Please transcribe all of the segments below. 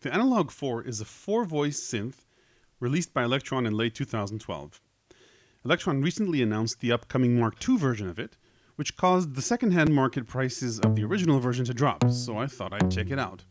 The Analog Four is a four-voice synth released by Elektron in late 2012. Elektron recently announced the upcoming Mark II version of it, which caused the second-hand market prices of the original version to drop, so I thought I'd check it out.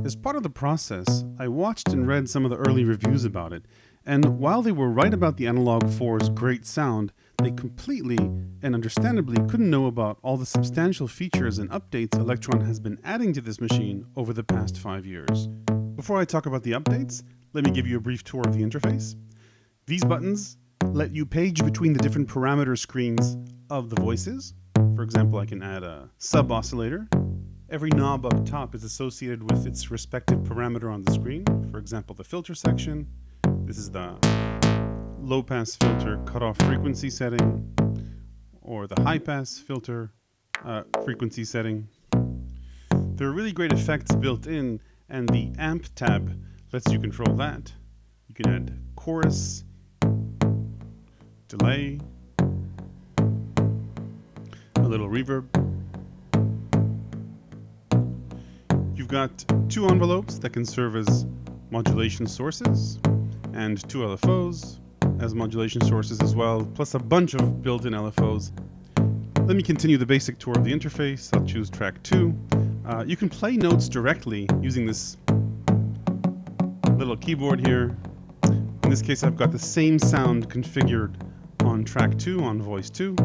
As part of the process, I watched and read some of the early reviews about it, and while they were right about the Analog 4's great sound, they completely and understandably couldn't know about all the substantial features and updates Elektron has been adding to this machine over the past 5 years. Before I talk about the updates, let me give you a brief tour of the interface. These buttons let you page between the different parameter screens of the voices. For example, I can add a sub-oscillator. Every knob up top is associated with its respective parameter on the screen. For example, the filter section. This is the low-pass filter cutoff frequency setting, or the high-pass filter frequency setting. There are really great effects built in, and the amp tab lets you control that. You can add chorus, delay, a little reverb. You've got two envelopes that can serve as modulation sources, and two LFOs as modulation sources as well, plus a bunch of built-in LFOs. Let me continue the basic tour of the interface. I'll choose track 2. You can play notes directly using this little keyboard here. In this case, I've got the same sound configured on track 2, on voice 2.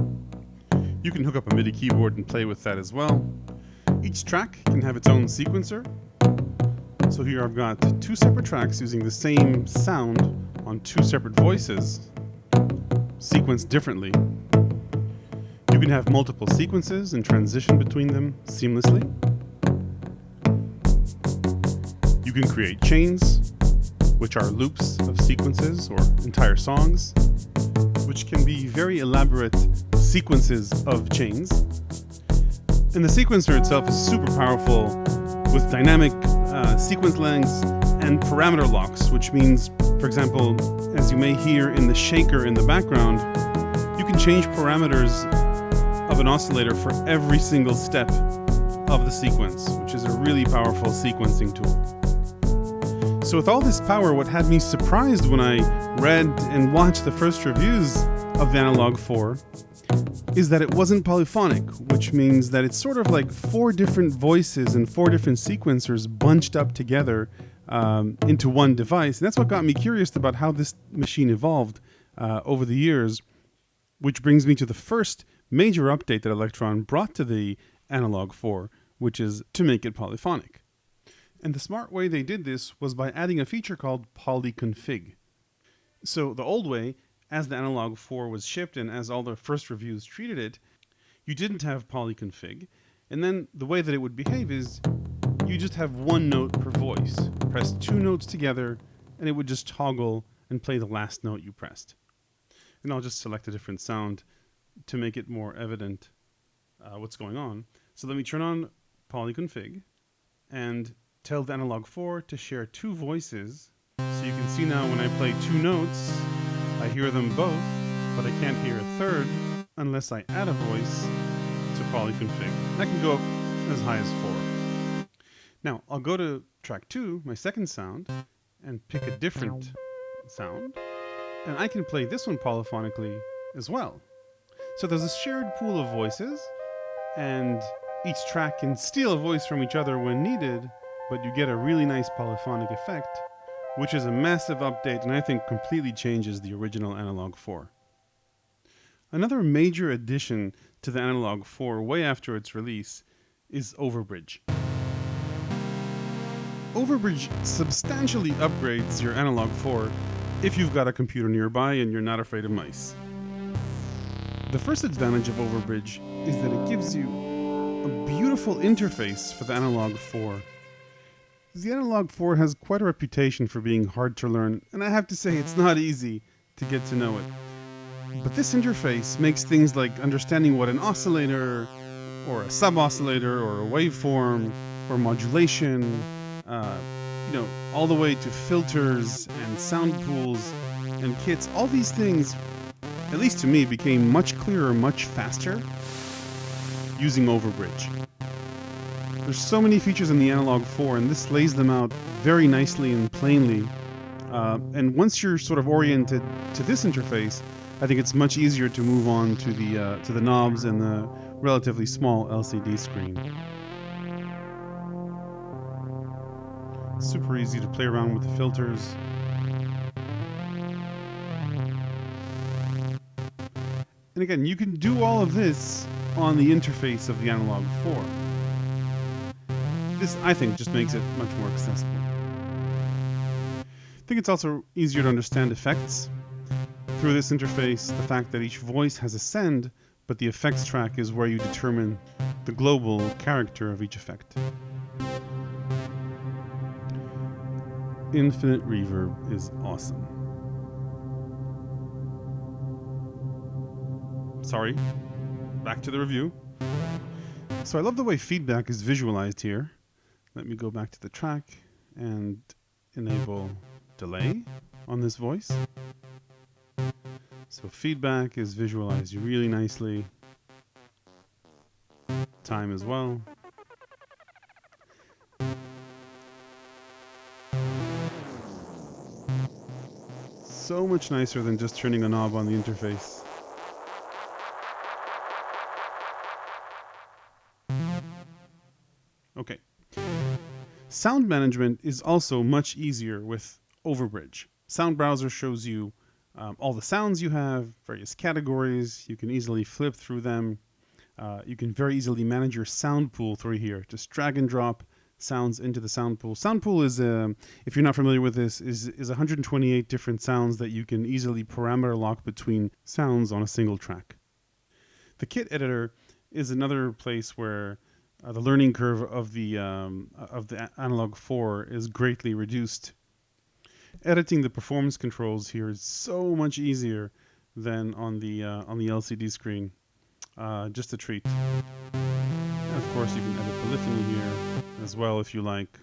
You can hook up a MIDI keyboard and play with that as well. Each track can have its own sequencer. So here I've got two separate tracks using the same sound on two separate voices, sequenced differently. You can have multiple sequences and transition between them seamlessly. You can create chains, which are loops of sequences or entire songs, which can be very elaborate sequences of chains. And the sequencer itself is super powerful with dynamic sequence lengths and parameter locks, which means, for example, as you may hear in the shaker in the background, you can change parameters of an oscillator for every single step of the sequence, which is a really powerful sequencing tool. So with all this power, what had me surprised when I read and watched the first reviews of the Analog 4 is that it wasn't polyphonic, which means that it's sort of like four different voices and four different sequencers bunched up together into one device. And that's what got me curious about how this machine evolved over the years, which brings me to the first major update that Elektron brought to the Analog 4, which is to make it polyphonic. And the smart way they did this was by adding a feature called polyconfig. So the old way, as the Analog 4 was shipped and as all the first reviews treated it, you didn't have polyconfig. And then the way that it would behave is you just have one note per voice. Press two notes together and it would just toggle and play the last note you pressed. And I'll just select a different sound to make it more evident what's going on. So let me turn on polyconfig and tell the Analog 4 to share two voices. So you can see now when I play two notes, I hear them both, but I can't hear a third unless I add a voice to polyconfig. That can go up as high as 4. Now, I'll go to track 2, my second sound, and pick a different sound. And I can play this one polyphonically as well. So there's a shared pool of voices, and each track can steal a voice from each other when needed, but you get a really nice polyphonic effect, which is a massive update and I think completely changes the original Analog 4. Another major addition to the Analog 4 way after its release is Overbridge. Overbridge substantially upgrades your Analog 4 if you've got a computer nearby and you're not afraid of mice. The first advantage of Overbridge is that it gives you a beautiful interface for the Analog 4. The Analog 4 has quite a reputation for being hard to learn, and I have to say it's not easy to get to know it. But this interface makes things like understanding what an oscillator, or a sub-oscillator, or a waveform, or modulation, all the way to filters and sound pools and kits, all these things, at least to me, became much clearer, much faster using Overbridge. There's so many features in the Analog 4, and this lays them out very nicely and plainly. And once you're sort of oriented to this interface, I think it's much easier to move on to the knobs and the relatively small LCD screen. Super easy to play around with the filters. And again, you can do all of this on the interface of the Analog 4. This, I think, just makes it much more accessible. I think it's also easier to understand effects. Through this interface, the fact that each voice has a send, but the effects track is where you determine the global character of each effect. Infinite reverb is awesome. Sorry, back to the review. So I love the way feedback is visualized here. Let me go back to the track and enable delay on this voice. So feedback is visualized really nicely. Time as well. So much nicer than just turning a knob on the interface. Okay. Sound management is also much easier with Overbridge. Sound Browser shows you all the sounds you have, various categories. You can easily flip through them. You can very easily manage your sound pool through here. Just drag and drop sounds into the sound pool. Sound pool is, if you're not familiar with this, is 128 different sounds that you can easily parameter lock between sounds on a single track. The kit editor is another place where the learning curve of the Analog 4 is greatly reduced. Editing the performance controls here is so much easier than on the LCD screen. Just a treat. And of course, you can edit polyphony here as well if you like.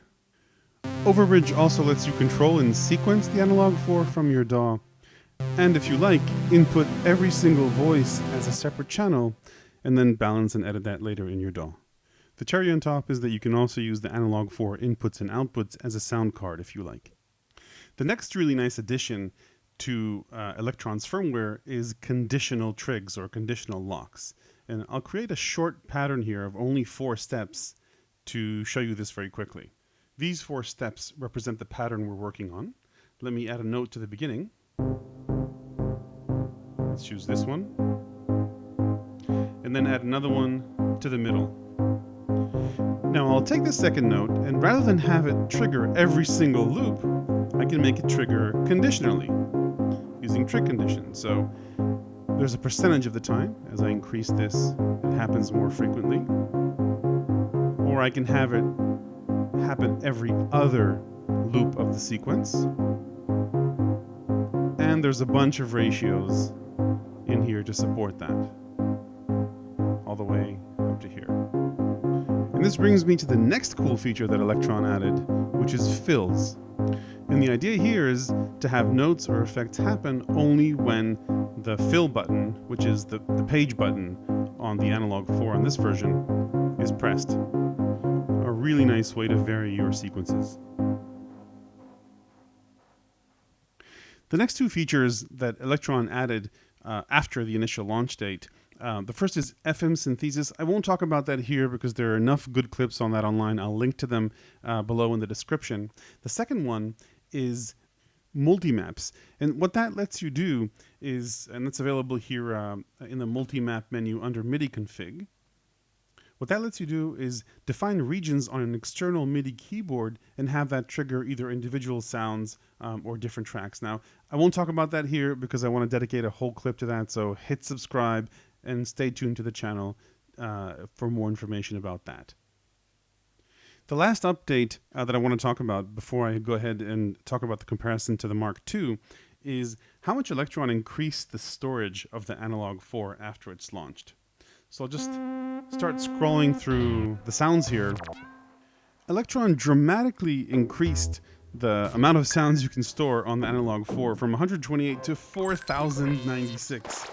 Overbridge also lets you control and sequence the Analog 4 from your DAW. And if you like, input every single voice as a separate channel and then balance and edit that later in your DAW. The cherry on top is that you can also use the Analog 4 inputs and outputs as a sound card if you like. The next really nice addition to Elektron's firmware is conditional trigs or conditional locks. And I'll create a short pattern here of only 4 steps to show you this very quickly. These 4 steps represent the pattern we're working on. Let me add a note to the beginning. Let's choose this one. And then add another one to the middle. Now I'll take the second note, and rather than have it trigger every single loop, I can make it trigger conditionally using trig conditions. So there's a percentage of the time, as I increase this, it happens more frequently. Or I can have it happen every other loop of the sequence. And there's a bunch of ratios in here to support that, all the way up to here. And this brings me to the next cool feature that Elektron added, which is fills. And the idea here is to have notes or effects happen only when the fill button, which is the page button on the Analog 4 on this version, is pressed. A really nice way to vary your sequences. The next 2 features that Elektron added after the initial launch date. The first is FM synthesis. I won't talk about that here because there are enough good clips on that online. I'll link to them below in the description. The second one is multi-maps. And what that lets you do is, and that's available here in the multi-map menu under MIDI config. What that lets you do is define regions on an external MIDI keyboard and have that trigger either individual sounds or different tracks. Now, I won't talk about that here because I want to dedicate a whole clip to that, so hit subscribe and stay tuned to the channel for more information about that. The last update that I want to talk about before I go ahead and talk about the comparison to the Mark II is how much Elektron increased the storage of the Analog 4 after it's launched. So I'll just start scrolling through the sounds here. Elektron dramatically increased the amount of sounds you can store on the Analog 4 from 128 to 4,096.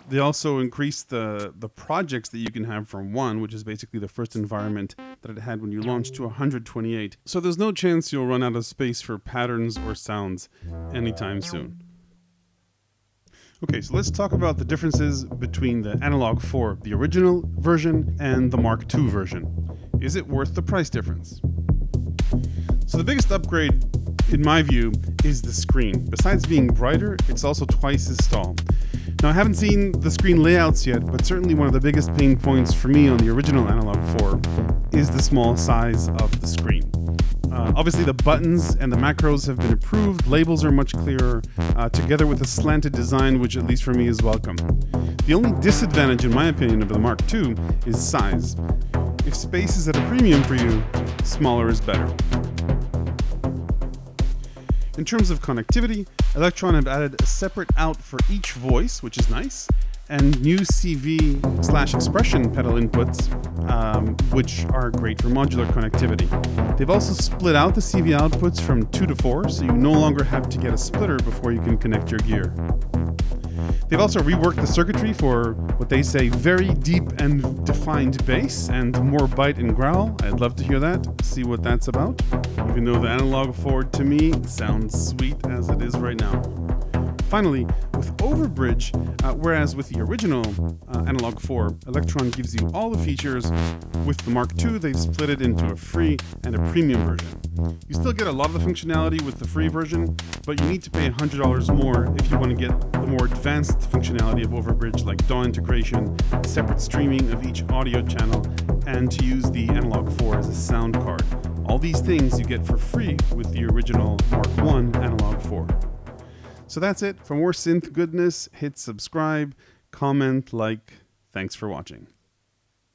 They also increased the projects that you can have from 1, which is basically the first environment that it had when you launched, to 128. So there's no chance you'll run out of space for patterns or sounds anytime soon. Okay, so let's talk about the differences between the Analog 4, the original version, and the Mark II version. Is it worth the price difference? So the biggest upgrade, in my view, is the screen. Besides being brighter, it's also twice as tall. Now, I haven't seen the screen layouts yet, but certainly one of the biggest pain points for me on the original Analog 4 is the small size of the screen. Obviously, the buttons and the macros have been improved, labels are much clearer, together with a slanted design, which at least for me is welcome. The only disadvantage, in my opinion, of the Mark II is size. If space is at a premium for you, smaller is better. In terms of connectivity, Elektron have added a separate out for each voice, which is nice, and new CV/expression pedal inputs, which are great for modular connectivity. They've also split out the CV outputs from 2 to 4, so you no longer have to get a splitter before you can connect your gear. They've also reworked the circuitry for what they say very deep and defined bass and more bite and growl. I'd love to hear that, see what that's about, even though the Analog 4 to me sounds sweet as it is right now. Finally, with Overbridge, whereas with the original Analog 4, Elektron gives you all the features, with the Mark II they've split it into a free and a premium version. You still get a lot of the functionality with the free version, but you need to pay $100 more if you want to get the more advanced functionality of Overbridge, like DAW integration, separate streaming of each audio channel, and to use the Analog 4 as a sound card. All these things you get for free with the original Mark I Analog 4. So that's it. For more synth goodness, hit subscribe, comment, like. Thanks for watching.